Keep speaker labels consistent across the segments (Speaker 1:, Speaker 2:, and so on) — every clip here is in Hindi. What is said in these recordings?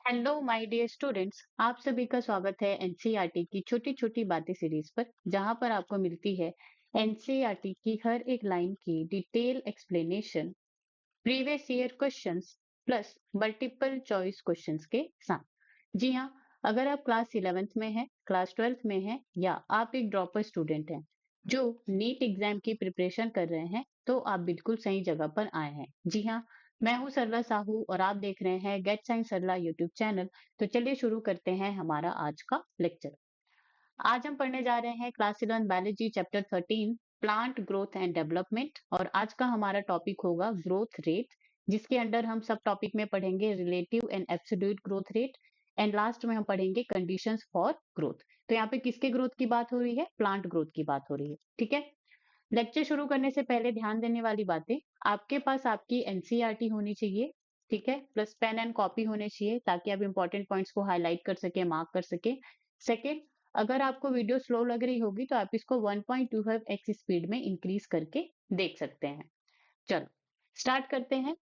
Speaker 1: हेलो माय डियर स्टूडेंट्स, आप सभी का स्वागत है एनसीईआरटी की छोटी छोटी बातें सीरीज पर, जहां पर आपको मिलती है एनसीईआरटी की हर एक लाइन की detail explanation, previous year questions plus multiple choice questions के साथ। जी हाँ, अगर आप क्लास 11th में हैं, क्लास 12th में हैं या आप एक ड्रॉपर स्टूडेंट हैं जो नीट एग्जाम की प्रिपरेशन कर रहे हैं, तो आप बिल्कुल सही जगह पर आए हैं। जी हाँ, मैं हूँ सरला साहू और आप देख रहे हैं gate science Sarla YouTube channel. तो चलिए शुरू करते हैं हमारा आज का लेक्चर। आज हम पढ़ने जा रहे हैं class 11 biology chapter 13 plant growth and development, और आज का हमारा टॉपिक होगा ग्रोथ रेट, जिसके अंडर हम सब टॉपिक में पढ़ेंगे relative and absolute growth rate, and last में हम पढ़ेंगे कंडीशंस फॉर ग्रोथ। तो यहाँ पे किसके ग्रोथ की बात हो रही है? प्लांट ग्रोथ की बात हो रही है। ठीक है, लेक्चर शुरू करने से पहले ध्यान देने वाली बातें, आपके पास आपकी एनसीईआरटी होनी चाहिए। ठीक है, प्लस पेन एंड कॉपी होने चाहिए ताकि आप इंपॉर्टेंट पॉइंट्स को हाईलाइट कर सके, मार्क कर सके। सेकेंड, अगर आपको वीडियो स्लो लग रही होगी तो आप इसको 1.25x स्पीड में इंक्रीज करके देख सकते हैं। चलो स्टार्ट करते हैं।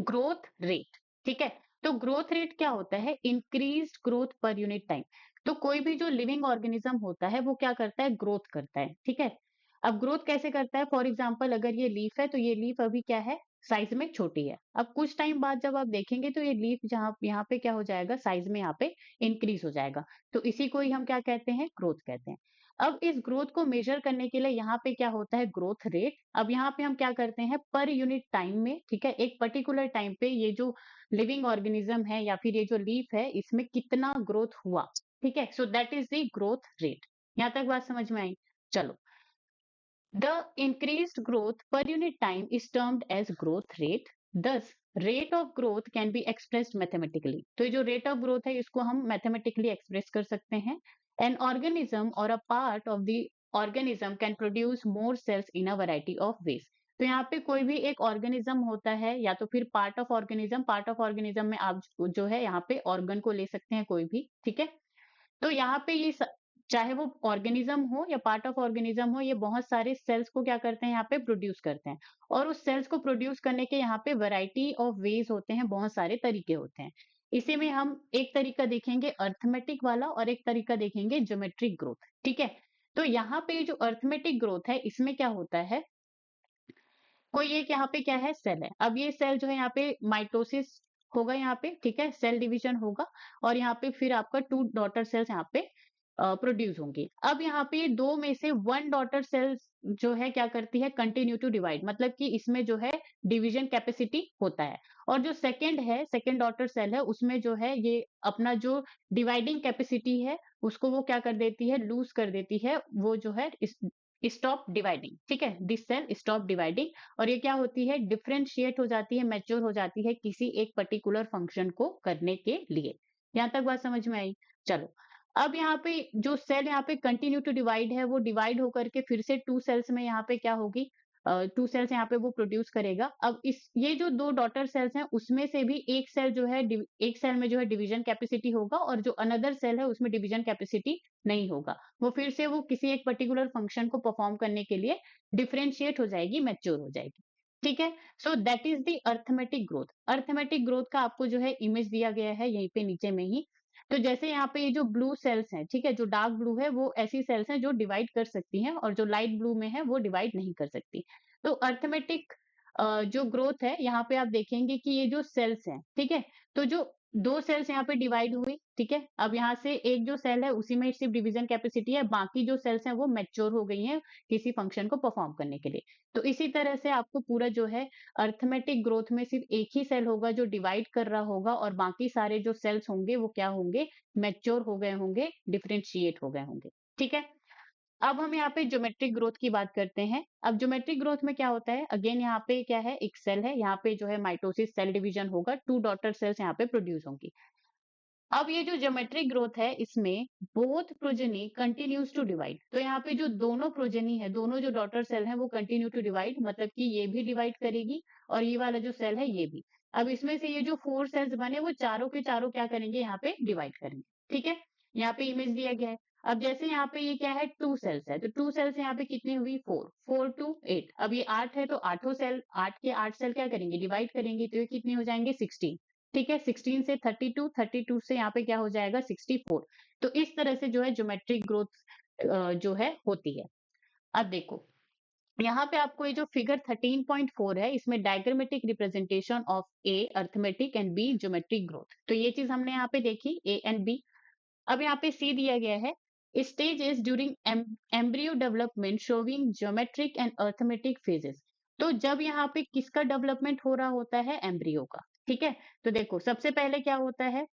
Speaker 1: ग्रोथ रेट, ठीक है, तो ग्रोथ रेट क्या होता है? इंक्रीज्ड ग्रोथ पर यूनिट टाइम। तो कोई भी जो लिविंग ऑर्गेनिज्म होता है वो क्या करता है? ग्रोथ करता है। ठीक है, अब ग्रोथ कैसे करता है? फॉर एग्जाम्पल अगर ये लीफ है तो ये लीफ अभी क्या है? साइज में छोटी है। अब कुछ टाइम बाद जब आप देखेंगे तो ये लीफ जहाँ यहाँ पे क्या हो जाएगा? साइज में यहाँ पे इंक्रीज हो जाएगा। तो इसी को ही हम क्या कहते हैं? ग्रोथ कहते हैं। अब इस ग्रोथ को मेजर करने के लिए यहाँ पे क्या होता है? Growth rate. अब यहाँ पे हम क्या करते हैं? पर यूनिट टाइम में, ठीक है, एक पर्टिकुलर टाइम पे ये जो लिविंग ऑर्गेनिज्म है या फिर ये जो लीफ है इसमें कितना ग्रोथ हुआ। ठीक है, सो that is the growth rate. यहाँ तक बात समझ में आई? चलो, the increased growth per unit time is termed as growth rate. Thus, rate of growth can be expressed mathematically. तो ये जो rate of growth है इसको हम mathematically express कर सकते हैं. An organism or a part of the organism can produce more cells in a variety of ways. तो यहाँ पे कोई भी एक ऑर्गेनिज्म होता है या तो फिर पार्ट ऑफ ऑर्गेनिज्म में आप जो है यहाँ पे ऑर्गन को ले सकते हैं कोई भी। ठीक है, तो यहाँ पे चाहे वो ऑर्गेनिज्म हो या पार्ट ऑफ ऑर्गेनिज्म हो, ये बहुत सारे सेल्स को क्या करते हैं? यहाँ पे प्रोड्यूस करते हैं। और उस सेल्स को प्रोड्यूस करने के यहाँ पे वैरायटी ऑफ वेज होते हैं, बहुत सारे तरीके होते हैं। इसी में हम एक तरीका देखेंगे अर्थमेटिक वाला और एक तरीका देखेंगे ज्योमेट्रिक ग्रोथ। ठीक है, तो यहाँ पे जो अर्थमेटिक ग्रोथ है इसमें क्या होता है? कोई एक यहाँ पे क्या है? सेल है। अब ये सेल जो है यहाँ पे माइटोसिस होगा यहाँ पे, ठीक है, सेल डिवीजन होगा, और यहाँ पे फिर आपका 2 डॉटर सेल्स यहाँ पे प्रोड्यूस होंगी। अब यहाँ पे दो में से 1 डॉटर सेल्स जो है क्या करती है? कंटिन्यू टू डिवाइड, मतलब कि इसमें जो है डिवीजन कैपेसिटी होता है। और जो सेकेंड डॉटर सेल है उसमें जो है ये अपना जो डिवाइडिंग कैपेसिटी है उसको वो क्या कर देती है? लूज कर देती है। वो जो है स्टॉप डिवाइडिंग। ठीक है, दिस सेल स्टॉप डिवाइडिंग, और ये क्या होती है? डिफरेंशिएट हो जाती है, मैच्योर हो जाती है किसी एक पर्टिकुलर फंक्शन को करने के लिए। यहाँ तक बात समझ में आई? चलो, अब यहाँ पे जो सेल यहाँ पे कंटिन्यू टू डिवाइड है वो डिवाइड होकर के फिर से 2 सेल्स में यहाँ पे क्या होगी? 2 सेल्स यहाँ पे वो प्रोड्यूस करेगा। अब इस ये जो 2 डॉटर सेल्स हैं उसमें से भी एक सेल जो है एक सेल में जो है डिवीजन कैपेसिटी होगा, और जो अनदर सेल है उसमें डिवीजन कैपेसिटी नहीं होगा। वो फिर से वो किसी एक पर्टिकुलर फंक्शन को परफॉर्म करने के लिए डिफरेंशिएट हो जाएगी, मैच्योर हो जाएगी। ठीक है, सो that is the arithmetic growth. Arithmetic growth का आपको जो है इमेज दिया गया है यहीं पे नीचे में ही। तो जैसे यहाँ पे ये जो ब्लू सेल्स हैं, ठीक है, जो डार्क ब्लू है वो ऐसी सेल्स हैं जो डिवाइड कर सकती हैं, और जो लाइट ब्लू में है वो डिवाइड नहीं कर सकती। तो अर्थमेटिक जो ग्रोथ है यहाँ पे आप देखेंगे कि ये जो सेल्स हैं, ठीक है, तो जो 2 सेल्स यहाँ पे डिवाइड हुई, ठीक है, अब यहाँ से एक जो सेल है उसी में सिर्फ डिवीजन कैपेसिटी है, बाकी जो सेल्स हैं वो मैच्योर हो गई हैं किसी फंक्शन को परफॉर्म करने के लिए। तो इसी तरह से आपको पूरा जो है अर्थमेटिक ग्रोथ में सिर्फ एक ही सेल होगा जो डिवाइड कर रहा होगा, और बाकी सारे जो सेल्स होंगे वो क्या होंगे? मैच्योर हो गए होंगे, डिफरेंशिएट हो गए होंगे। ठीक है, अब हम यहाँ पे ज्योमेट्रिक ग्रोथ की बात करते हैं। अब ज्योमेट्रिक ग्रोथ में क्या होता है? अगेन यहाँ पे क्या है? एक सेल है, यहाँ पे जो है माइटोसिस सेल डिवीजन होगा, 2 डॉटर सेल्स यहाँ पे प्रोड्यूस होंगी। अब ये जो ज्योमेट्रिक ग्रोथ है इसमें both progeny continues to divide. तो यहाँ पे जो दोनों प्रोजेनी है, दोनों जो डॉटर सेल है वो कंटिन्यू टू डिवाइड, मतलब कि ये भी डिवाइड करेगी और ये वाला जो सेल है ये भी। अब इसमें से ये जो 4 सेल्स बने वो चारों के चारों क्या करेंगे? यहाँ पे डिवाइड करेंगे। ठीक है, यहाँ पे इमेज दिया गया है। अब जैसे यहाँ पे ये क्या है? 2 सेल्स है, तो 2 सेल्स यहाँ पे कितनी हुई? 4 टू 8। अब ये 8 है तो 8 सेल, 8 के 8 सेल क्या करेंगे? डिवाइड करेंगे, तो ये कितने हो जाएंगे? 16। ठीक है, 16 से 32, 32 से यहाँ पे क्या हो जाएगा 64। तो इस तरह से जो है ज्योमेट्रिक ग्रोथ जो है होती है। अब देखो यहाँ पे आपको ये जो फिगर 13.4 है, इसमें diagrammatic representation of A arithmetic and B geometric growth, तो ये चीज हमने यहाँ पे देखी ए एंड बी। अब यहाँ पे सी दिया गया है, stage is during embryo development showing geometric and arithmetic phases. तो जब यहाँ पे किसका डेवलपमेंट हो रहा होता है, एम्ब्रियो का। ठीक है, तो देखो सबसे पहले क्या होता है,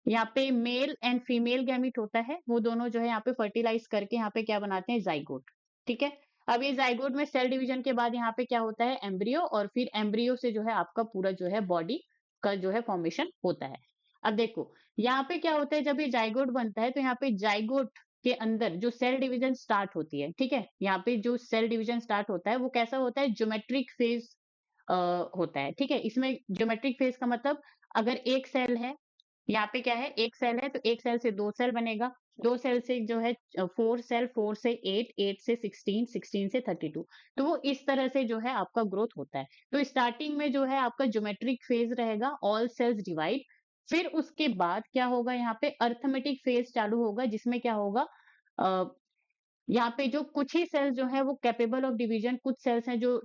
Speaker 1: यहाँ पे मेल एंड फीमेल गैमिट होता है, वो दोनों जो है यहाँ पे फर्टिलाइज करके यहाँ पे क्या बनाते हैं, जाइगोट। ठीक है, अब ये जाइगोट में सेल डिवीजन के बाद यहाँ पे क्या होता है, एम्ब्रियो, और फिर एम्ब्रियो से जो है आपका पूरा जो है बॉडी का जो है फॉर्मेशन होता है। अब देखो यहाँ पे क्या होता है, जब ये जाइगोट बनता है तो यहाँ पे जाइगोट के अंदर जो सेल डिवीजन स्टार्ट होती है, ठीक है, यहाँ पे जो सेल डिवीजन स्टार्ट होता है वो कैसा होता है, ज्योमेट्रिक फेज होता है। ठीक है, इसमें ज्योमेट्रिक फेज का मतलब, अगर एक सेल है, यहाँ पे क्या है, एक सेल है, तो एक सेल से दो सेल बनेगा, दो सेल से जो है फोर सेल, फोर से एट, एट से 16, 16 से 32। तो वो इस तरह से जो है आपका ग्रोथ होता है। तो स्टार्टिंग में जो है आपका ज्योमेट्रिक फेज रहेगा, ऑल सेल्स डिवाइड। फिर उसके बाद क्या होगा, यहाँ पे अर्थमेटिक फेज चालू होगा, जिसमें क्या होगा, अ, यहाँ पे जो कुछ ही सेल्स जो है वो कैपेबल ऑफ डिवीजन, कुछ सेल्स हैं जो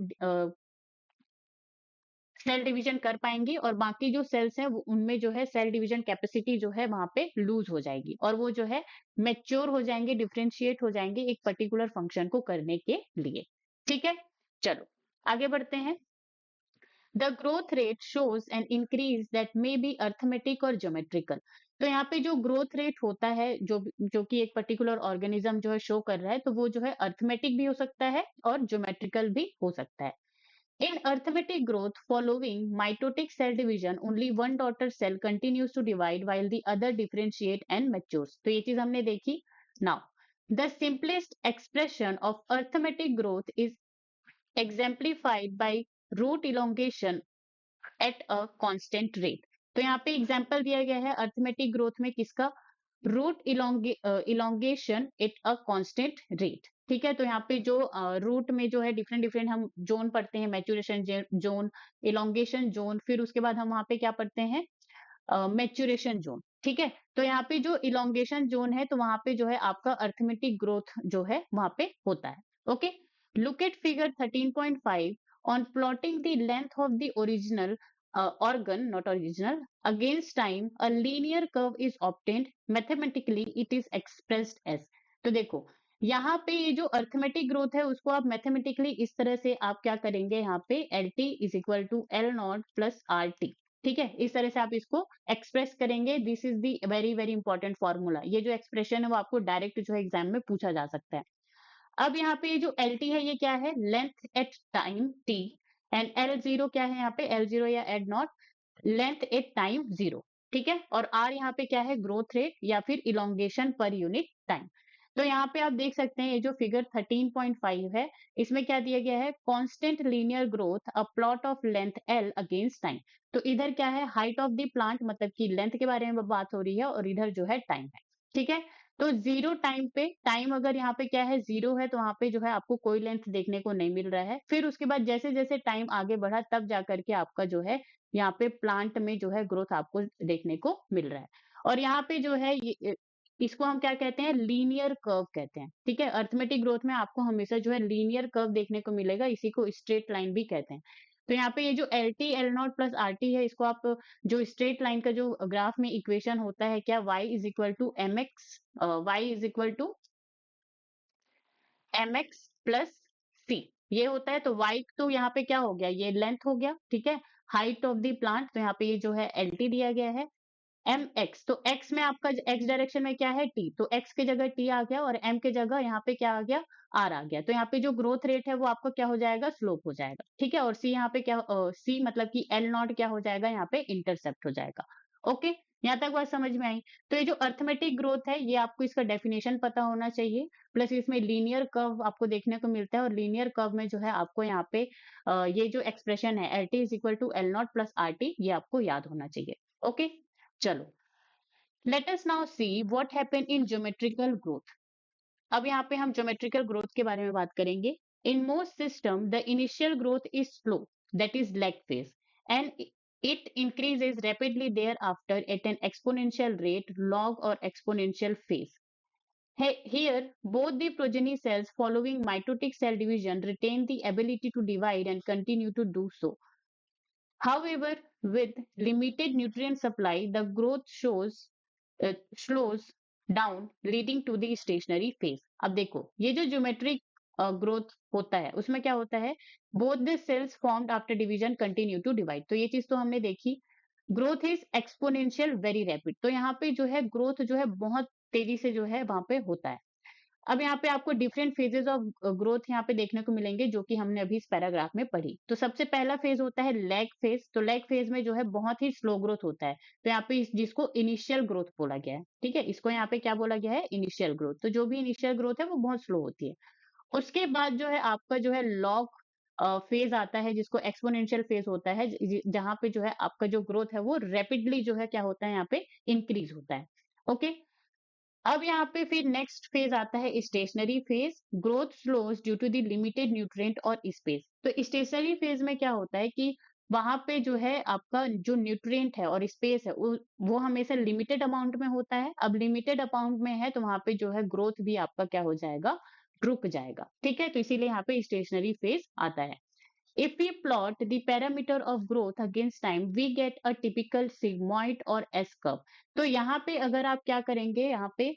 Speaker 1: सेल डिवीजन कर पाएंगी, और बाकी जो सेल्स हैं उनमें जो है सेल डिवीजन कैपेसिटी जो है वहां पे लूज हो जाएगी, और वो जो है मैच्योर हो जाएंगे, डिफरेंशिएट हो जाएंगे एक पर्टिकुलर फंक्शन को करने के लिए। ठीक है, चलो आगे बढ़ते हैं। The growth rate shows an increase that may be arithmetic और ज्योमेट्रिकल। तो यहाँ पे जो ग्रोथ रेट होता है, जो कि एक पर्टिकुलर ऑर्गेनिज्म जो है शो कर रहा है, तो वो जो है अर्थमेटिक भी हो सकता है और ज्योमेट्रिकल भी हो सकता है। In arithmetic growth following mitotic cell division, only one daughter cell continues to divide while the other differentiate and matures. तो ये चीज हमने देखी। Now, the simplest expression of arithmetic growth is exemplified by root elongation at a constant rate. तो यहाँ पे एग्जाम्पल दिया गया है अर्थमेटिक ग्रोथ में किसका, root elongation at a constant rate. ठीक है, तो यहाँ पे जो रूट में जो है डिफरेंट डिफरेंट हम जोन पढ़ते हैं, मैच्योरेशन जोन, इलोंगेशन जोन, फिर उसके बाद हम वहाँ पे क्या पढ़ते हैं, मैच्योरेशन जोन। ठीक है, तो यहाँ पे जो इलोंगेशन जोन है, तो वहां पे जो है आपका अर्थमेटिक ग्रोथ जो है वहां पे होता है। Okay, look at figure 13.5 on plotting the length of the original organ, not original, against time, a linear curve is obtained. Mathematically, it is expressed as। तो देखो यहाँ पे ये जो अर्थमेटिक ग्रोथ है उसको आप मैथमेटिकली इस तरह से आप क्या करेंगे, यहाँ पे L T is equal to L naught plus R T. ठीक है, इस तरह से आप इसको एक्सप्रेस करेंगे। This is the very very important formula. ये जो एक्सप्रेशन है वो आपको डायरेक्ट जो है एग्जाम में पूछा जा सकता है। अब यहाँ पे ये जो एल टी है ये क्या है, length at time T, and L zero क्या है, यहाँ पे एल जीरो या L naught length at time zero. ठीक है, और आर यहाँ पे क्या है, ग्रोथ रेट या फिर इलोंगेशन पर यूनिट टाइम। तो यहाँ पे आप देख सकते हैं ये जो फिगर 13.5 है, इसमें क्या दिया गया है, constant linear growth a plot of length L against time. तो इधर क्या है, हाइट ऑफ द प्लांट, मतलब कि लेंथ के बारे में बात हो रही है, और इधर जो है टाइम है। ठीक है, तो जीरो टाइम पे, टाइम अगर यहाँ पे क्या है, जीरो है, तो वहां पे जो है आपको कोई लेंथ देखने को नहीं मिल रहा है। फिर उसके बाद जैसे जैसे टाइम आगे बढ़ा, तब जाकर के आपका जो है यहाँ पे प्लांट में जो है ग्रोथ आपको देखने को मिल रहा है। और यहाँ पे जो है ये, इसको हम क्या कहते हैं, लीनियर कर्व कहते हैं। ठीक है, अर्थमेटिक ग्रोथ में आपको हमेशा जो है लीनियर कर्व देखने को मिलेगा, इसी को स्ट्रेट लाइन भी कहते हैं। तो यहाँ पे ये जो L T L naught plus R T है, इसको आप जो स्ट्रेट लाइन का जो ग्राफ में इक्वेशन होता है क्या, y is equal to M X, Y is equal to M X plus C, ये होता है। तो y तो यहाँ पे क्या हो गया, ये लेंथ हो गया। ठीक है, हाइट ऑफ द प्लांट, तो यहाँ पे ये जो है एल टी दिया गया है, एम एक्स, तो एक्स में आपका एक्स डायरेक्शन में क्या है, टी, तो एक्स की जगह टी आ गया, और एम की जगह यहाँ पे क्या आ गया, आर आ गया। तो यहाँ पे जो ग्रोथ रेट है वो आपका क्या हो जाएगा, स्लोप हो जाएगा। ठीक है, और सी यहाँ पे क्या, सी मतलब कि एल नॉट क्या हो जाएगा, यहाँ पे इंटरसेप्ट हो जाएगा। ओके, यहाँ तक बात समझ में आई। तो ये जो अर्थमेटिक ग्रोथ है ये आपको इसका डेफिनेशन पता होना चाहिए, प्लस इसमें लीनियर कर्व आपको देखने को मिलता है, और लीनियर कर्व में जो है आपको यहाँ पे ये जो एक्सप्रेशन है L T is equal to L naught plus R T, ये आपको याद होना चाहिए। ओके, चलो let us now see what happen in geometrical growth. अब यहाँ पे हम ज्योमेट्रिकल ग्रोथ के बारे में बात करेंगे। In most system the initial growth is slow, that is lag phase, and It increases rapidly thereafter at an exponential rate, log or exponential phase. Here, both the progeny cells following mitotic cell division retain the ability to divide and continue to do so. However, with limited nutrient supply, the growth slows down, leading to the stationary phase. अब देखो, ये जो ज्योमेट्रिक ग्रोथ होता है, उसमें क्या होता है, both the cells formed after division continue to divide, तो ये चीज तो हमने देखी। Growth is exponential very rapid, तो यहाँ पे जो है ग्रोथ जो है बहुत तेजी से जो है वहां पे होता है। अब यहाँ पे आपको डिफरेंट फेजेस ऑफ ग्रोथ यहाँ पे देखने को मिलेंगे, जो कि हमने अभी इस पैराग्राफ में पढ़ी। तो सबसे पहला फेज होता है लैग फेज, तो लैग फेज में जो है बहुत ही स्लो ग्रोथ होता है, तो यहाँ पे जिसको इनिशियल ग्रोथ बोला गया है, ठीक है, इसको यहाँ पे क्या बोला गया है, इनिशियल ग्रोथ। तो जो भी इनिशियल ग्रोथ है वो बहुत स्लो होती है। उसके बाद जो है आपका जो है लॉग फेज आता है, जिसको एक्सपोनेंशियल फेज होता है, जहां पे जो है आपका जो ग्रोथ है वो रैपिडली जो है क्या होता है, यहाँ पे इंक्रीज होता है। ओके, अब यहाँ पे फिर नेक्स्ट फेज आता है stationary phase. Growth slows due to the limited nutrient और स्पेस। तो स्टेशनरी फेज में क्या होता है कि वहां पे जो है आपका जो न्यूट्रिएंट है और स्पेस है वो हमेशा लिमिटेड अमाउंट में होता है। अब लिमिटेड अमाउंट में है तो वहां पे जो है ग्रोथ भी आपका क्या हो जाएगा, रुक जाएगा, ठीक है। तो इसीलिए यहाँ पे स्टेशनरी फेज आता है। If we plot the parameter of growth against time, we get a typical sigmoid और S curve। तो यहाँ पे अगर आप क्या करेंगे, यहाँ पे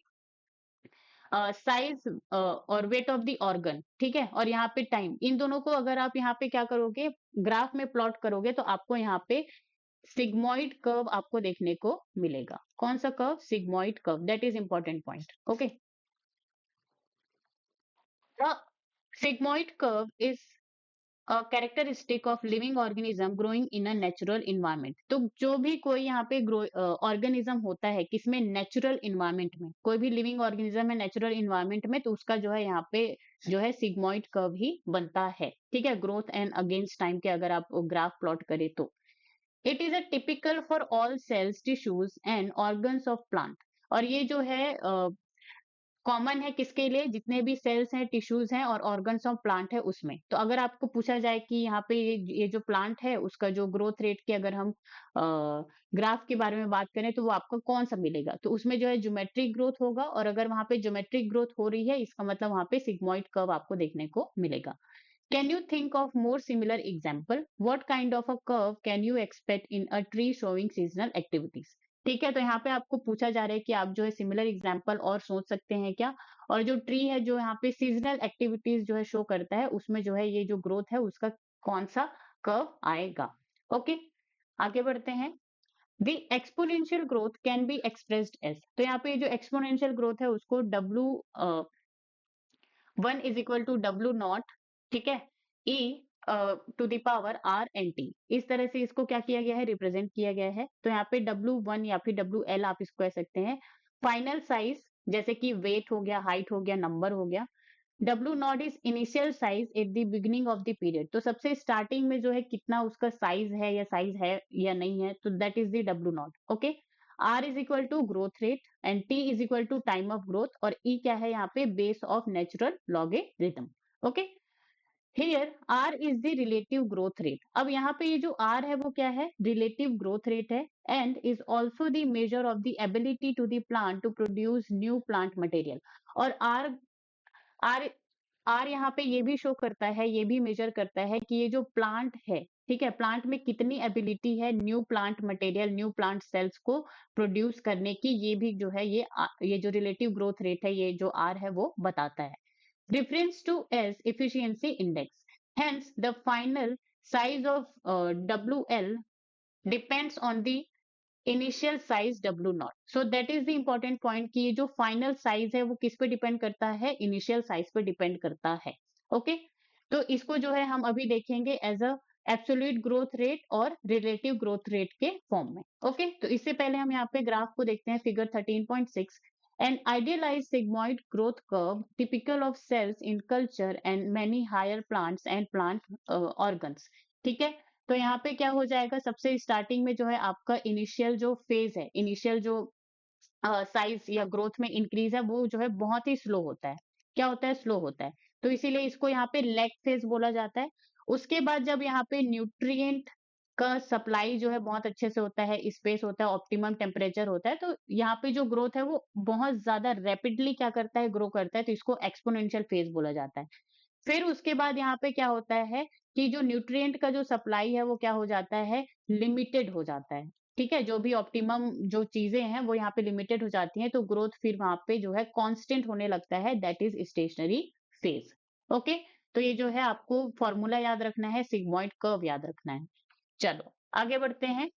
Speaker 1: साइज और वेट ऑफ द ऑर्गन, ठीक है, और यहाँ पे टाइम, इन दोनों को अगर आप यहाँ पे क्या करोगे, ग्राफ में प्लॉट करोगे, तो आपको यहाँ पे सिग्मॉइड कर्व आपको देखने को मिलेगा। कौन सा curve, sigmoid curve, that is important point. Okay, the sigmoid curve is a characteristic of living organism growing in a natural environment। तो जो भी कोई यहाँ पे ऑर्गेनिज्म होता है किसमें, नेचुरल इन्वायरमेंट में, कोई भी लिविंग ऑर्गेनिज्म है नेचुरल इन्वायरमेंट में, तो उसका जो है यहाँ पे जो है सिग्मॉइड कर्व ही बनता है, ठीक है, ग्रोथ एंड अगेंस्ट टाइम के अगर आप ग्राफ प्लॉट करें तो। It is a typical for all cells, tissues and organs of plant. और ये जो है कॉमन है किसके लिए, जितने भी सेल्स हैं, टिश्यूज हैं और ऑर्गन्स ऑफ प्लांट है उसमें। तो अगर आपको पूछा जाए कि यहाँ पे ये जो प्लांट है उसका जो ग्रोथ रेट की अगर हम ग्राफ के बारे में बात करें तो वो आपको कौन सा मिलेगा, तो उसमें जो है ज्योमेट्रिक ग्रोथ होगा। और अगर वहां पे ज्योमेट्रिक ग्रोथ हो रही है, इसका मतलब वहां पे सिग्मॉइड कर्व आपको देखने को मिलेगा। Can you think of more similar example, what kind of a curve can you expect in a tree showing seasonal activities. ठीक है, तो यहाँ पे आपको पूछा जा रहा है कि आप जो है सिमिलर एग्जाम्पल और सोच सकते हैं क्या, और जो ट्री है जो यहाँ पे सीजनल एक्टिविटीज जो है शो करता है, उसमें जो है ये जो ग्रोथ है उसका कौन सा कर्व आएगा। ओके, आगे बढ़ते हैं। The exponential growth can be expressed as, तो यहाँ पे जो एक्सपोनेंशियल ग्रोथ है उसको W1 = W0, ठीक है, E to the power R/T, इस तरह से इसको क्या किया गया है, रिप्रेजेंट किया गया है। तो यहाँ पे W1 या फिर WL आप इसको कह सकते हैं। फाइनल साइज जैसे कि वेट हो गया, हाइट हो गया, नंबर हो गया। W0 is initial size at the beginning of the period, तो सबसे स्टार्टिंग में जो है कितना उसका साइज है या नहीं है, तो that is the W0। Okay, R = growth rate and T = time of growth, और E क्या है यहाँ पे, base of natural logarithm. Okay, here R is the relative growth rate. अब यहाँ पे ये जो R है वो क्या है, रिलेटिव ग्रोथ रेट है, and is also the measure of the ability to the plant to produce new plant material. और आर आर यहाँ पे ये भी शो करता है, ये भी मेजर करता है कि ये जो प्लांट है, ठीक है, प्लांट में कितनी एबिलिटी है new plant material, new plant cells को प्रोड्यूस करने की, ये भी जो है ये जो रिलेटिव ग्रोथ रेट है, ये जो आर है वो बताता है। Reference to as efficiency index. Hence, the final size of WL depends on the initial size W0। So that is the important point कि ये जो फाइनल साइज है वो किस पे डिपेंड करता है, इनिशियल साइज पे डिपेंड करता है। ओके, तो इसको जो है हम अभी देखेंगे as a absolute growth rate और रिलेटिव ग्रोथ रेट के फॉर्म में। ओके, तो इससे पहले हम यहाँ पे ग्राफ को देखते हैं, figure 13.6। An idealized sigmoid growth curve typical of cells in culture and many higher plants and plant organs। ठीक है, तो यहाँ पे क्या हो जाएगा, सबसे स्टार्टिंग में जो है आपका इनिशियल जो फेज है, इनिशियल जो साइज या ग्रोथ में इंक्रीज है वो जो है बहुत ही स्लो होता है। क्या होता है, स्लो होता है, तो इसीलिए इसको यहाँ पे लैग फेज बोला जाता है। उसके बाद जब यहाँ पे न्यूट्रिएंट का सप्लाई जो है बहुत अच्छे से होता है, स्पेस होता है, ऑप्टिमम टेम्परेचर होता है, तो यहाँ पे जो ग्रोथ है वो बहुत ज्यादा रैपिडली क्या करता है, ग्रो करता है, तो इसको एक्सपोनेंशियल फेज बोला जाता है। फिर उसके बाद यहाँ पे क्या होता है कि जो न्यूट्रिएंट का जो सप्लाई है वो क्या हो जाता है, लिमिटेड हो जाता है। ठीक है, जो भी ऑप्टिमम जो चीजें हैं वो यहाँ पे लिमिटेड हो जाती हैं, तो ग्रोथ फिर वहां पे जो है कांस्टेंट होने लगता है, that is stationary phase. Okay, तो ये जो है आपको फॉर्मूला याद रखना है, सिग्मॉइड कर्व याद रखना है। चलो आगे बढ़ते हैं।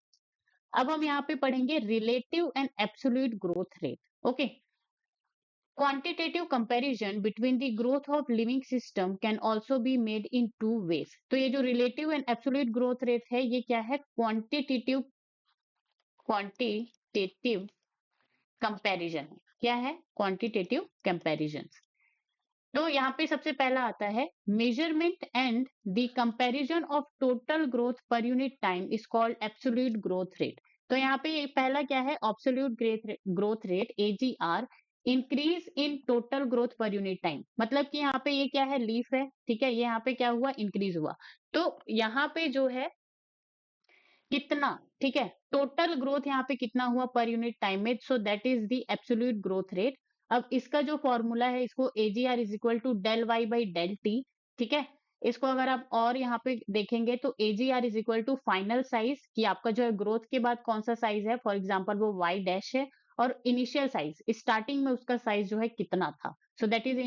Speaker 1: अब हम यहाँ पे पढ़ेंगे relative and absolute growth rate. Okay, quantitative comparison between the growth of living system can also be made in two ways। तो ये जो relative and absolute growth rate है ये क्या है, क्वांटिटेटिव कंपैरिजन है। क्या है, क्वांटिटेटिव कंपैरिजन। तो यहाँ पे सबसे पहला आता है measurement and the comparison of total growth पर unit time is called absolute growth rate. तो यहाँ पे ये पहला क्या है, absolute growth rate AGR, increase in total growth पर यूनिट टाइम। मतलब कि यहाँ पे ये क्या है, लीफ है, ठीक है, ये यहाँ पे क्या हुआ, इंक्रीज हुआ। तो यहाँ पे जो है कितना, ठीक है, टोटल ग्रोथ यहाँ पे कितना हुआ पर यूनिट टाइम में, so that is the absolute growth rate. अब इसका जो फॉर्मूला है, इसको AGR is equal to del Y by del T. ठीक है, इसको अगर आप और यहाँ पे देखेंगे तो AGR is equal to final size, कि आपका जो है ग्रोथ के बाद कौन सा साइज है, फॉर एग्जाम्पल वो वाई डैश है, और इनिशियल साइज स्टार्टिंग में उसका साइज जो है कितना था, सो दैट इज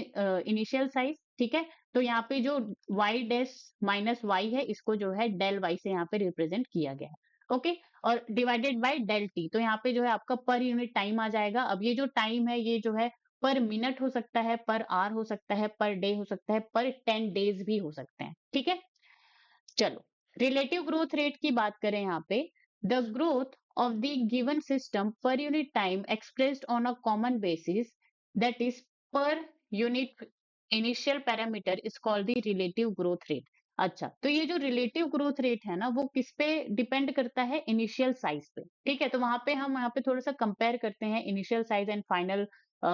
Speaker 1: इनिशियल साइज। ठीक है, तो यहाँ पे जो वाई डैश माइनस वाई है, इसको जो है डेल वाई से यहाँ पे रिप्रेजेंट किया गया है। ओके, और डिवाइडेड बाय डेल टी, तो यहाँ पे जो है आपका पर यूनिट टाइम आ जाएगा। अब ये जो टाइम है ये जो है पर मिनट हो सकता है, पर आवर हो सकता है, पर डे हो सकता है, पर 10 डेज भी हो सकते हैं। ठीक है, चलो रिलेटिव ग्रोथ रेट की बात करें यहाँ पे, the growth of the given system पर unit time expressed on a common basis, that is per unit initial parameter is called the relative growth rate. अच्छा, तो ये जो रिलेटिव ग्रोथ रेट है ना, वो किस पे डिपेंड करता है, इनिशियल साइज पे। ठीक है, तो वहां पे हम यहाँ पे थोड़ा सा कंपेयर करते हैं इनिशियल साइज एंड फाइनल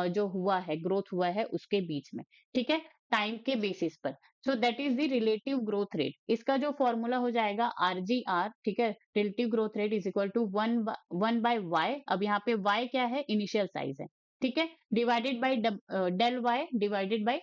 Speaker 1: जो हुआ है, ग्रोथ हुआ है उसके बीच में। ठीक है, टाइम के बेसिस पर। So that is the relative growth rate. इसका जो फॉर्मूला हो जाएगा आरजीआर, ठीक है, relative growth rate is equal to one by Y. अब यहाँ पे वाई क्या है, इनिशियल साइज है, ठीक है, divided by del Y divided by,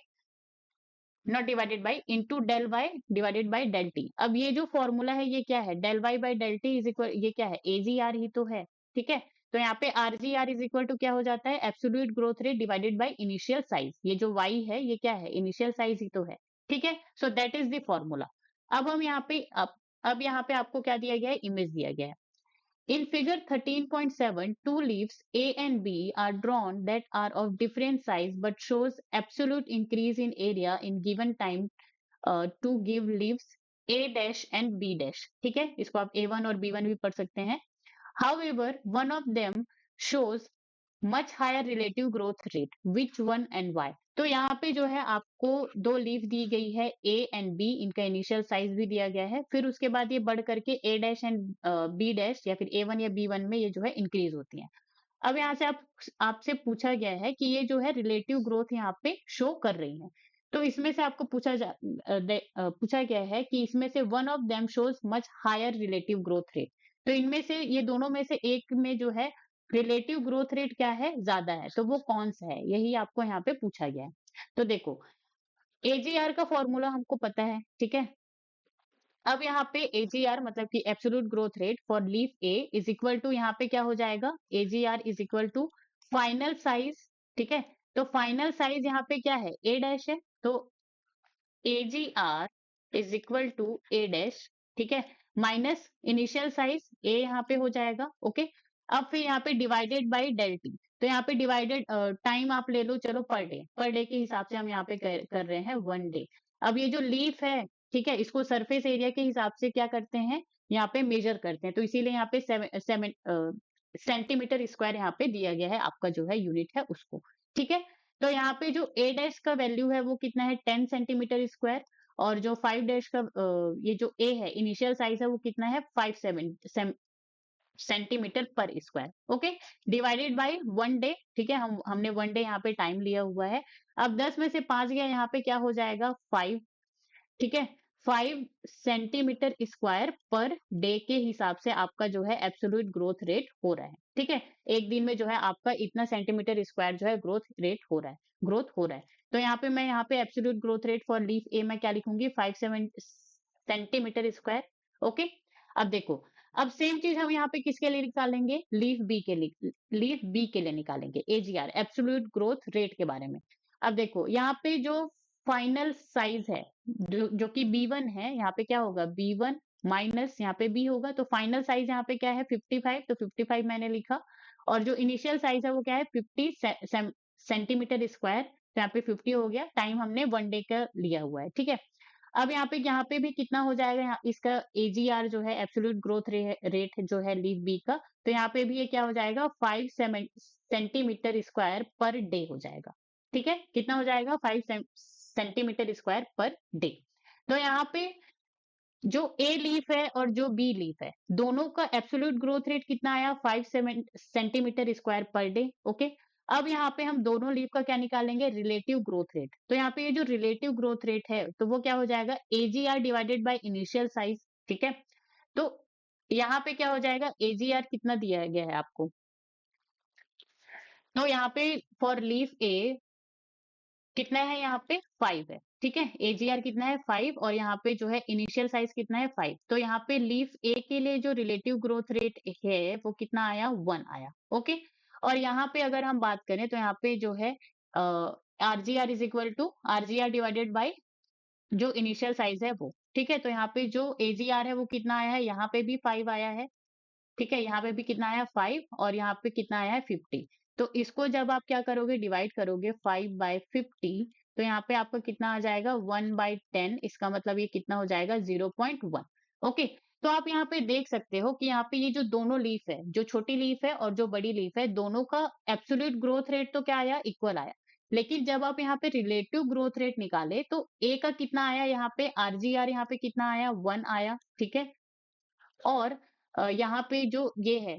Speaker 1: not divided by, into del Y divided by del T. अब ये जो फॉर्मूला है ये क्या है, del Y by del T is equal, ये क्या है, एजीआर ही तो है। ठीक है, तो यहाँ पे आरजीआर इज इक्वल टू क्या हो जाता है, absolute growth rate divided by initial size. ये जो वाई है ये क्या है, इनिशियल साइज ही तो है। ठीक है, सो दैट इज द फॉर्मूला। अब हम यहाँ पे अब यहाँ पे आपको क्या दिया गया है, इमेज दिया गया है। In figure 13.7, two leaves A and B are drawn that are of different size but shows absolute increase in area in given time to give leaves A dash and B dash। ठीक है, इसको आप A1 और B1 भी पढ़ सकते हैं। However, one of them shows much higher relative growth rate, which one and why? तो यहाँ पे जो है आपको दो लीफ दी गई है, ए एंड बी, इनका इनिशियल साइज भी दिया गया है, फिर उसके बाद ये बढ़ करके ए डैश एंड बी डैश या फिर ए वन या बी वन में ये जो है इंक्रीज होती है। अब यहाँ से आपसे पूछा गया है कि ये जो है रिलेटिव ग्रोथ यहाँ पे शो कर रही है। तो इसमें से आपको पूछा गया है कि इसमें से one of them shows much higher relative growth rate. तो इनमें से ये दोनों में से एक में जो है रिलेटिव ग्रोथ रेट क्या है, ज्यादा है, तो वो कौन सा है, यही आपको यहाँ पे पूछा गया है। तो देखो, एजीआर का फॉर्मूला हमको पता है, ठीक है। अब यहाँ पे एजीआर मतलब कि absolute growth rate for leaf A is equal to, यहाँ पे क्या हो जाएगा, AGR is equal to final size. ठीक है, तो फाइनल साइज यहाँ पे क्या है, ए डैश है, तो AGR is equal to A dash, ठीक है, माइनस इनिशियल साइज ए यहाँ पे हो जाएगा। ओके, अब फिर यहाँ पे डिवाइडेड बाय डेल टी। तो यहाँ पे डिवाइडेड टाइम आप ले लो, चलो पर डे के हिसाब से हम यहाँ पे कर रहे हैं 1 डे। अब ये जो लीफ है, ठीक है, इसको सरफेस एरिया के हिसाब से क्या करते हैं, यहाँ पे मेजर करते हैं, तो इसीलिए यहाँ पे 7 सेंटीमीटर स्क्वायर यहाँ पे दिया गया है, आपका जो है यूनिट है उसको। ठीक है, तो यहाँ पे जो ए डैश का वैल्यू है वो कितना है, 10 सेंटीमीटर स्क्वायर, और जो 5 डैश का ये जो ए है इनिशियल साइज है वो कितना है, 5 सेंटीमीटर पर square. Okay, divided by 1 day. ठीक है, हमने 1 डे यहाँ पे टाइम लिया हुआ है। अब 10 में से 5 गया, यहाँ पे क्या हो जाएगा, 5। ठीक है, 5 सेंटीमीटर स्क्वायर पर डे के हिसाब से आपका जो है एब्सोल्यूट ग्रोथ रेट हो रहा है। ठीक है, एक दिन में जो है आपका इतना सेंटीमीटर स्क्वायर जो है ग्रोथ हो रहा है। तो यहाँ पे मैं यहाँ पे absolute growth rate for leaf A मैं क्या लिखूंगी, 5 सेंटीमीटर स्क्वायर। ओके, अब देखो, अब सेम चीज हम यहाँ पे किसके लिए निकालेंगे, लीफ बी के लिए निकालेंगे एजीआर, एब्सोल्यूट ग्रोथ रेट के बारे में। अब देखो यहाँ पे जो फाइनल साइज है जो कि B1 है, यहाँ पे क्या होगा, B1 माइनस यहाँ पे B होगा, तो फाइनल साइज यहाँ पे क्या है 55, तो 55 मैंने लिखा। और जो इनिशियल साइज है वो क्या है 50 सेंटीमीटर स्क्वायर, तो यहाँ पे 50 हो गया, टाइम हमने 1 डे का लिया हुआ है। ठीक है, अब यहाँ पे भी कितना हो जाएगा, इसका एजीआर जो है एब्सोल्यूट ग्रोथ रेट जो है लीफ बी का, तो यहाँ पे भी ये क्या हो जाएगा 5 सेंटीमीटर स्क्वायर पर डे हो जाएगा। ठीक है, कितना हो जाएगा 5 सेंटीमीटर स्क्वायर पर डे। तो यहाँ पे जो ए लीफ है और जो बी लीफ है, दोनों का एब्सोल्यूट ग्रोथ रेट कितना आया 5 centimetre square per day. Okay, अब यहाँ पे हम दोनों लीफ का क्या निकालेंगे, रिलेटिव ग्रोथ रेट। तो यहाँ पे ये जो रिलेटिव ग्रोथ रेट है तो वो क्या हो जाएगा, AGR divided by initial size. ठीक है, तो यहाँ पे क्या हो जाएगा, एजीआर कितना दिया गया है आपको, तो यहाँ पे फॉर लीफ ए कितना है, यहाँ पे 5 है। ठीक है, एजीआर कितना है 5, और यहाँ पे जो है इनिशियल साइज कितना है 5, तो यहाँ पे लीफ ए के लिए जो रिलेटिव ग्रोथ रेट है वो कितना आया 1 आया। ओके, और यहाँ पे अगर हम बात करें तो यहाँ पे जो है RGR is equal to RGR divided by जो इनिशियल साइज है वो। ठीक है, तो यहाँ पे जो एजीआर है वो कितना आया है, यहाँ पे भी 5 आया है। ठीक है, यहाँ पे भी कितना आया 5, और यहाँ पे कितना आया है 50। तो इसको जब आप क्या करोगे, डिवाइड करोगे 5/50, तो यहाँ पे आपका कितना आ जाएगा 1/10, इसका मतलब ये कितना हो जाएगा 0.1। ओके, तो आप यहाँ पे देख सकते हो कि यहाँ पे ये जो दोनों लीफ है, जो छोटी लीफ है और जो बड़ी लीफ है, दोनों का एब्सोल्यूट ग्रोथ रेट तो क्या आया, इक्वल आया। लेकिन जब आप यहाँ पे रिलेटिव ग्रोथ रेट निकाले तो ए का कितना आया, यहाँ पे आरजीआर यहाँ पे कितना आया 1 आया। ठीक है, और यहाँ पे जो ये है,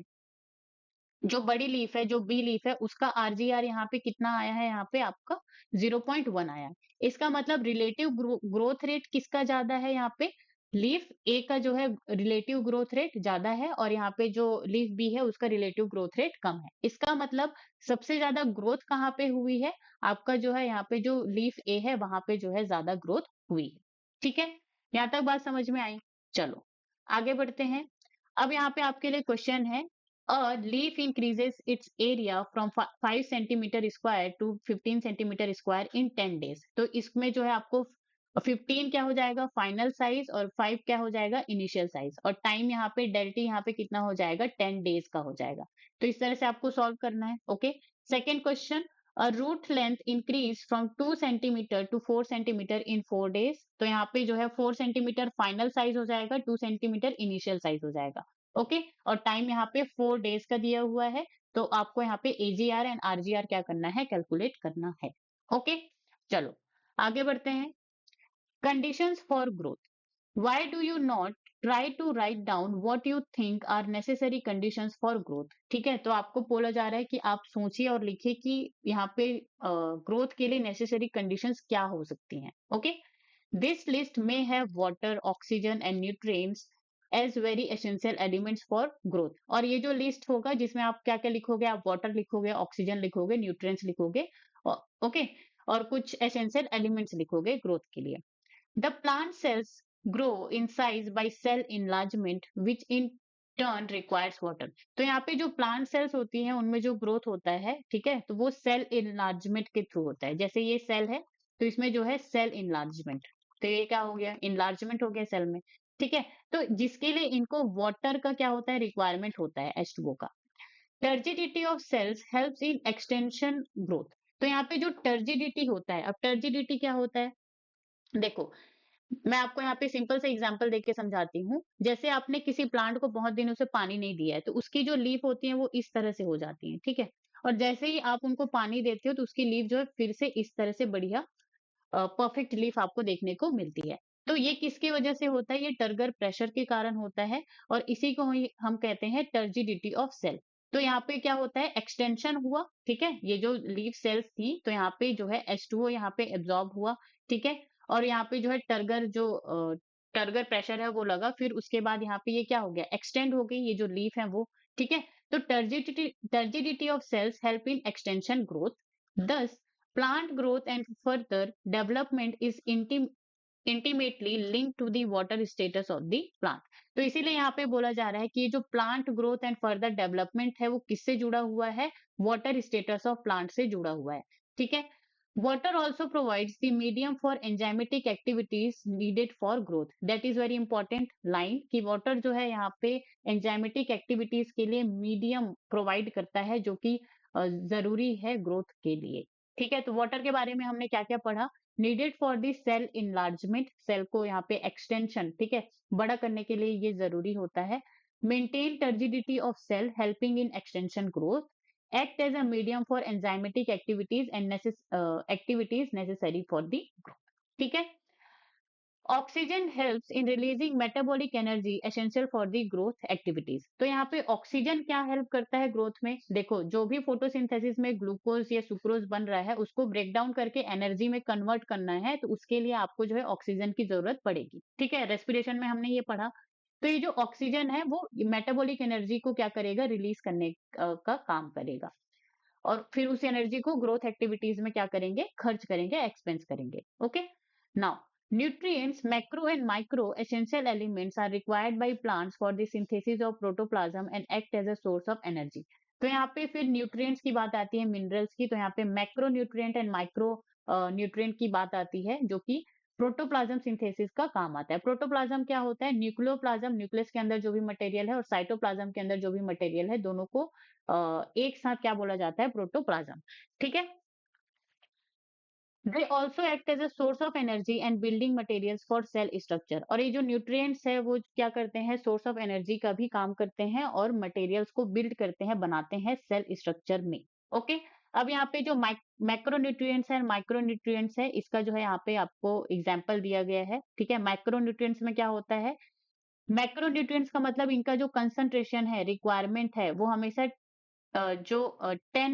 Speaker 1: जो बड़ी लीफ है, जो बी लीफ है, उसका आरजीआर यहाँ पे कितना आया है, यहाँ पे आपका 0.1 आया है। इसका मतलब रिलेटिव ग्रोथ रेट किसका ज्यादा है, यहाँ पे लीफ ए का जो है रिलेटिव ग्रोथ रेट ज्यादा है, और यहाँ पे जो लीफ बी है उसका रिलेटिव ग्रोथ रेट कम है। इसका मतलब सबसे ज्यादा ग्रोथ कहाँ पे हुई है, आपका जो है यहाँ पे जो लीफ ए है वहां पे जो है ज्यादा ग्रोथ हुई है। ठीक है, यहाँ तक बात समझ में आई। चलो आगे बढ़ते हैं। अब यहाँ पे आपके लिए क्वेश्चन है, a leaf increases its area from 5 centimetre square to 15 centimetre square in 10 days. तो इसमें जो है आपको 15 क्या हो जाएगा फाइनल साइज, और 5 क्या हो जाएगा इनिशियल साइज, और टाइम यहाँ पे डेल्टी यहाँ पे कितना हो जाएगा 10 डेज का हो जाएगा। तो इस तरह से आपको सॉल्व करना है। Okay, second question, a root length increase from 2 centimetre to 4 centimetre in 4 days. तो यहाँ पे जो है 4 सेंटीमीटर फाइनल साइज हो जाएगा, 2 सेंटीमीटर इनिशियल साइज हो जाएगा। ओके, और टाइम यहाँ पे 4 डेज का दिया हुआ है, तो आपको यहाँ पे एजीआर एंड आरजीआर क्या करना है, कैलकुलेट करना है। ओके, चलो आगे बढ़ते हैं। Conditions for growth, why do you not try to write down what you think are necessary conditions for growth. ठीक है, तो आपको बोला जा रहा है कि आप सोचिए और लिखिए कि यहाँ पे ग्रोथ के लिए नेसेसरी कंडीशंस क्या हो सकती हैं। ओके, दिस लिस्ट में have water, oxygen and nutrients as very essential elements for growth. और ये जो लिस्ट होगा जिसमें आप क्या क्या लिखोगे, आप वाटर लिखोगे, ऑक्सीजन लिखोगे, न्यूट्रिएंट्स लिखोगे, ओके, और कुछ एसेंशियल एलिमेंट्स लिखोगे ग्रोथ के लिए। The plant cells grow in size by cell enlargement which in turn requires water. तो यहाँ पे जो प्लांट सेल्स होती हैं उनमें जो ग्रोथ होता है, ठीक है, तो वो सेल इनलार्जमेंट के थ्रू होता है। जैसे ये सेल है तो इसमें जो है सेल इनलार्जमेंट, तो ये क्या हो गया, इनलार्जमेंट हो गया सेल में। ठीक है, तो जिसके लिए इनको वाटर का क्या होता है, रिक्वायरमेंट होता है H2O का। Turgidity of cells helps in extension growth. तो यहाँ पे जो टर्जिडिटी होता है, अब टर्जिडिटी क्या होता है, देखो मैं आपको यहाँ पे सिंपल से एग्जांपल देके समझाती हूँ। जैसे आपने किसी प्लांट को बहुत दिनों से पानी नहीं दिया है, तो उसकी जो लीफ होती है वो इस तरह से हो जाती है। ठीक है, और जैसे ही आप उनको पानी देते हो तो उसकी लीफ जो है फिर से इस तरह से बढ़िया परफेक्ट लीफ आपको देखने को मिलती है। तो ये किसकी वजह से होता है, ये टर्गर प्रेशर के कारण होता है, और इसी को हम कहते हैं टर्जिडिटी ऑफ सेल। तो यहाँ पे क्या होता है, एक्सटेंशन हुआ। ठीक है, ये जो लीफ सेल्स थी तो यहाँ पे जो है H2O यहाँ पे एब्जॉर्ब हुआ। ठीक है, और यहाँ पे जो है टर्गर जो टर्गर प्रेशर है वो लगा, फिर उसके बाद यहाँ पे ये क्या हो गया, एक्सटेंड हो गई, ये जो लीफ है वो, ठीक है। तो turgidity of cells help in extension growth, thus plant growth and further development is intimately link to the water status of the plant. तो इसीलिए यहाँ पे बोला जा रहा है कि ये जो plant growth and further development है वो किससे जुड़ा हुआ है, वाटर स्टेटस ऑफ प्लांट से जुड़ा हुआ है, ठीक है। Water also provides the medium for enzymatic activities needed for growth, that is very important line, कि वाटर जो है यहाँ पे एंजाइमेटिक एक्टिविटीज के लिए मीडियम प्रोवाइड करता है, जो कि जरूरी है ग्रोथ के लिए, ठीक है। तो वाटर के बारे में हमने क्या क्या पढ़ा, needed for the cell enlargement, cell को यहाँ पे एक्सटेंशन, ठीक है, बड़ा करने के लिए ये जरूरी होता है। Maintain turgidity of cell helping in extension growth, act as a medium for enzymatic activities and activities necessary for the growth, ठीक है। Oxygen helps in releasing metabolic energy essential for the growth activities. तो यहाँ पे ऑक्सीजन क्या हेल्प करता है ग्रोथ में, देखो जो भी फोटोसिंथेसिस में ग्लूकोज या सुक्रोज बन रहा है उसको ब्रेक डाउन करके एनर्जी में कन्वर्ट करना है, तो उसके लिए आपको जो है ऑक्सीजन की जरूरत पड़ेगी, ठीक है। रेस्पिरेशन में हमने ये पढ़ा। तो ये जो ऑक्सीजन है वो मेटाबॉलिक एनर्जी को क्या करेगा, रिलीज करने का काम करेगा, और फिर उस एनर्जी को ग्रोथ एक्टिविटीज में क्या करेंगे, खर्च करेंगे, एक्सपेंस करेंगे, okay. Now nutrients, macro and micro essential elements are required by plants for the synthesis of protoplasm and act as a source of energy। तो यहाँ पे फिर न्यूट्रिएंट्स की बात आती है, मिनरल्स की, तो यहाँ पे macro nutrient and micro nutrient की बात आती है, जो कि प्रोटोप्लाज्म सिंथेसिस का काम आता है। प्रोटोप्लाज्म क्या होता है, न्यूक्लियोप्लाज्म, न्यूक्लियस के अंदर जो भी मटेरियल है, और साइटोप्लाज्म के अंदर जो भी मटेरियल है, दोनों को एक साथ क्या बोला जाता है, प्रोटोप्लाज्म, ठीक है। They also act as a source of energy and building materials for cell structure, और ये जो न्यूट्रिएंट्स है वो क्या करते हैं, सोर्स ऑफ एनर्जी का भी काम करते हैं और मटेरियल्स को बिल्ड करते हैं, बनाते हैं सेल स्ट्रक्चर में, ओके। अब यहाँ पे जो मैक्रो न्यूट्रिएंट्स है, माइक्रो न्यूट्रिएंट्स है, इसका जो है यहाँ पे आपको एग्जाम्पल दिया गया है, ठीक है। माइक्रो न्यूट्रिएंट्स में क्या होता है, मैक्रो न्यूट्रिएंट्स का मतलब इनका जो कंसंट्रेशन है, रिक्वायरमेंट है, वो हमेशा जो 10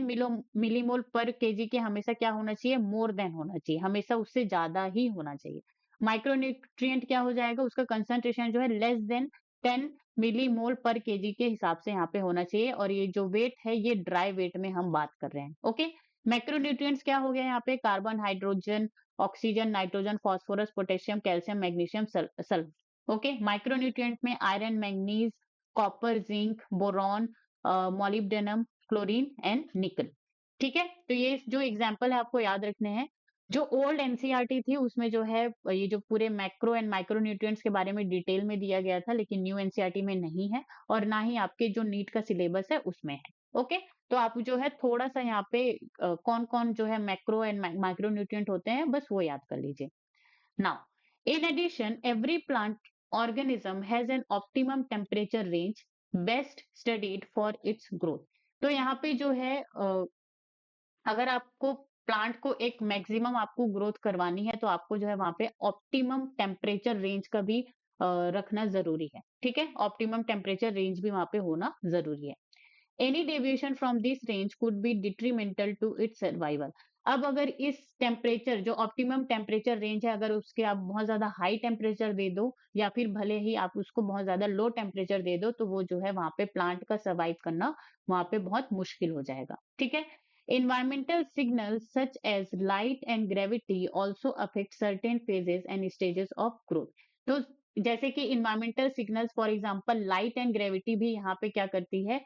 Speaker 1: मिलीमोल पर केजी के हमेशा क्या होना चाहिए, मोर देन होना चाहिए, हमेशा उससे ज्यादा ही होना चाहिए। माइक्रोन्यूट्रिएंट क्या हो जाएगा, उसका कंसंट्रेशन जो है लेस देन 10 मिलीमोल पर केजी के हिसाब से यहाँ पे होना चाहिए, और ये जो वेट है ये ड्राई वेट में हम बात कर रहे हैं, ओके। मैक्रोन्यूट्रिएंट्स क्या हो गया यहाँ पे, carbon, hydrogen, oxygen, nitrogen, phosphorus, potassium, calcium, magnesium, sulphur, okay. Micronutrient में iron, manganese, copper, zinc, boron, molybdenum, chlorine and nickel, ठीक है। तो ये जो एग्जाम्पल है आपको याद रखने हैं। जो ओल्ड एनसीईआरटी थी उसमें जो है ये जो पूरे मैक्रो एंड माइक्रो न्यूट्रिएंट्स के बारे में डिटेल में दिया गया था, लेकिन न्यू एनसीईआरटी में नहीं है, और ना ही आपके जो नीट का सिलेबस है उसमें है, ओके। तो आप जो है थोड़ा सा यहाँ पे कौन कौन जो है मैक्रो एंड माइक्रो न्यूट्रिएंट होते हैं बस वो याद कर लीजिए। Now, in addition, every plant organism has an optimum temperature range best studied for its growth। तो यहाँ पे जो है अगर आपको प्लांट को एक मैक्सिमम आपको ग्रोथ करवानी है, तो आपको जो है वहां पे ऑप्टिमम टेम्परेचर रेंज का भी रखना जरूरी है, ठीक है। ऑप्टिमम टेम्परेचर रेंज भी वहां पे होना जरूरी है। Any deviation from this range could be detrimental to its survival. अब अगर इस टेम्परेचर जो ऑप्टिमम टेम्परेचर रेंज है, अगर उसके आप बहुत ज्यादा हाई टेम्परेचर दे दो, या फिर भले ही आप उसको बहुत ज्यादा लो टेम्परेचर दे दो, तो वो जो है वहां पे प्लांट का सर्वाइव करना वहां पे बहुत मुश्किल हो जाएगा, ठीक है। Environmental signals such as light and gravity also affect certain phases and stages of growth। तो जैसे कि environmental signals, for example light and gravity भी यहाँ पे क्या करती है,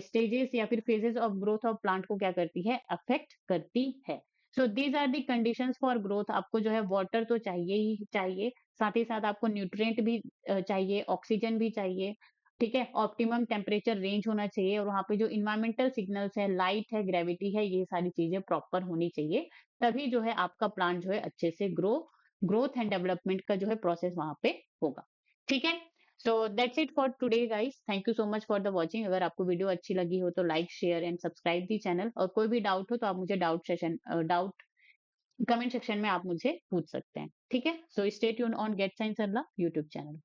Speaker 1: स्टेजेस या फिर phases of growth of plant को क्या करती है, अफेक्ट करती है। So these are the conditions for growth. आपको जो है वाटर तो चाहिए ही चाहिए, साथ ही साथ आपको न्यूट्रिएंट भी चाहिए, ऑक्सीजन भी चाहिए, ठीक है। ऑप्टिमम टेम्परेचर रेंज होना चाहिए, और वहां पे जो इन्वायरमेंटल सिग्नल्स है, लाइट है, ग्रेविटी है, ये सारी चीजें प्रॉपर होनी चाहिए, तभी जो है आपका प्लांट जो है अच्छे से ग्रोथ एंड डेवलपमेंट का जो है प्रोसेस वहां पे होगा, ठीक है। So that's it for today guys, thank you so much for the watching. अगर आपको वीडियो अच्छी लगी हो तो like, share and subscribe the channel, और कोई भी डाउट हो तो आप मुझे डाउट कमेंट सेक्शन में आप मुझे पूछ सकते हैं, ठीक है। So stay tune on get science Sarla YouTube channel.